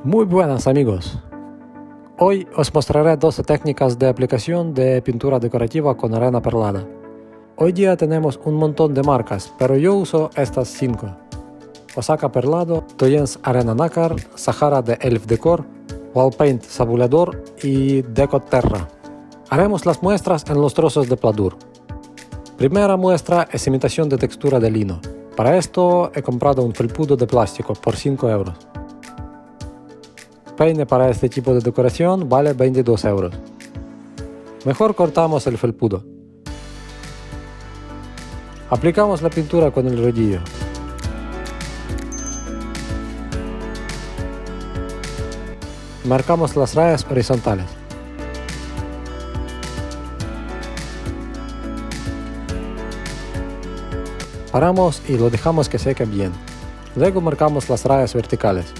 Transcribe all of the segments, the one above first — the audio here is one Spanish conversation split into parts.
Muy buenas amigos, hoy os mostraré 12 técnicas de aplicación de pintura decorativa con arena perlada. Hoy día tenemos un montón de marcas, pero yo uso estas 5. Osaka Perlado, Toyens Arena Nácar, Sahara de Elf Decor, Wallpaint Sabulador y Decoterra. Haremos las muestras en los trozos de pladur. Primera muestra es imitación de textura de lino. Para esto he comprado un felpudo de plástico por 5 euros. Peine para este tipo de decoración vale 22 euros. Mejor cortamos el felpudo. Aplicamos la pintura con el rodillo. Marcamos las rayas horizontales. Paramos y lo dejamos que seque bien. Luego marcamos las rayas verticales.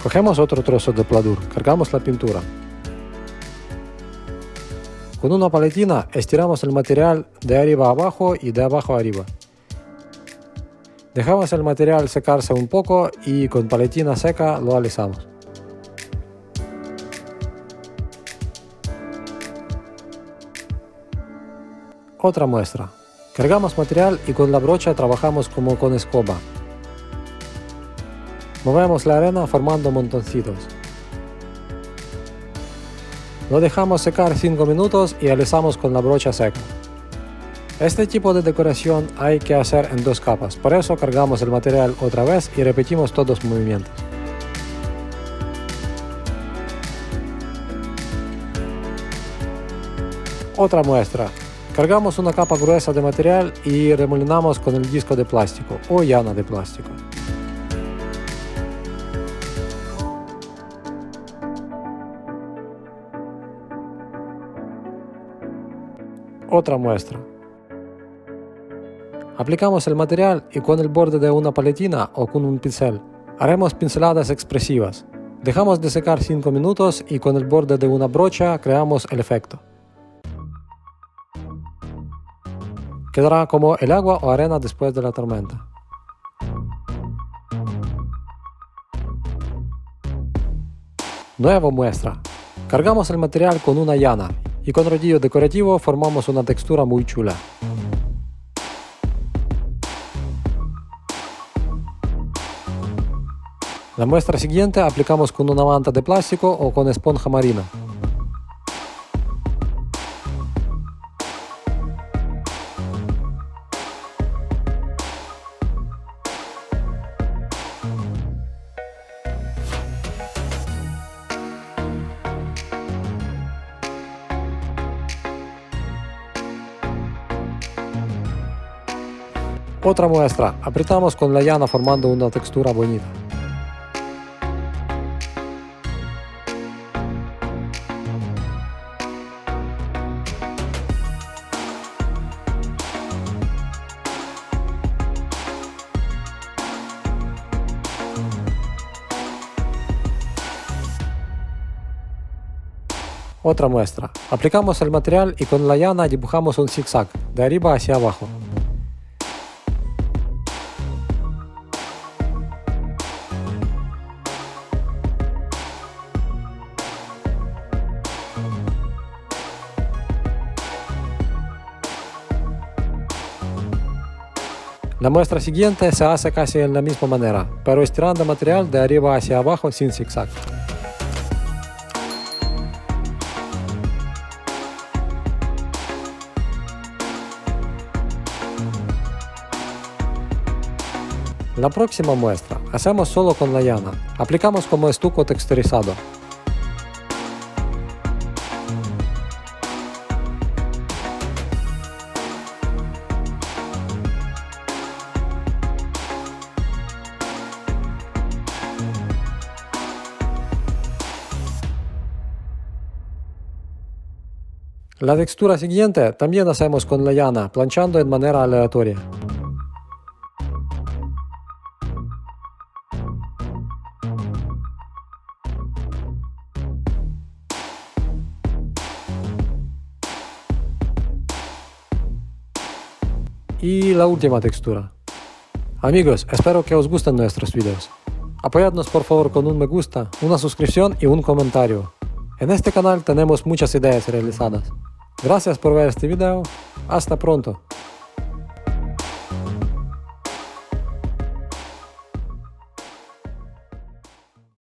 Cogemos otro trozo de pladur, cargamos la pintura. Con una paletina estiramos el material de arriba a abajo y de abajo a arriba. Dejamos el material secarse un poco y con paletina seca lo alisamos. Otra muestra. Cargamos material y con la brocha trabajamos como con escoba. Movemos la arena formando montoncitos. Lo dejamos secar 5 minutos y alisamos con la brocha seca. Este tipo de decoración hay que hacer en 2 capas, por eso cargamos el material otra vez y repetimos todos los movimientos. Otra muestra. Cargamos una capa gruesa de material y remolinamos con el disco de plástico o llana de plástico. Otra muestra. Aplicamos el material y con el borde de una paletina o con un pincel haremos pinceladas expresivas. Dejamos de secar 5 minutos y con el borde de una brocha creamos el efecto. Quedará como el agua o arena después de la tormenta. Nueva muestra. Cargamos el material con una llana y con rodillo decorativo formamos una textura muy chula. La muestra siguiente aplicamos con una manta de plástico o con esponja marina. Otra muestra. Apretamos con la llana formando una textura bonita. Otra muestra. Aplicamos el material y con la llana dibujamos un zigzag, de arriba hacia abajo. La muestra siguiente se hace casi en la misma manera, pero estirando el material de arriba hacia abajo sin zigzag. La próxima muestra hacemos solo con la llana. Aplicamos como estuco texturizado. La textura siguiente también hacemos con la llana, planchando en manera aleatoria. y la última textura. Amigos, espero que os gusten nuestros videos. Apoyadnos por favor con un me gusta, una suscripción y un comentario. En este canal tenemos muchas ideas realizadas. Gracias por ver este video. Hasta pronto.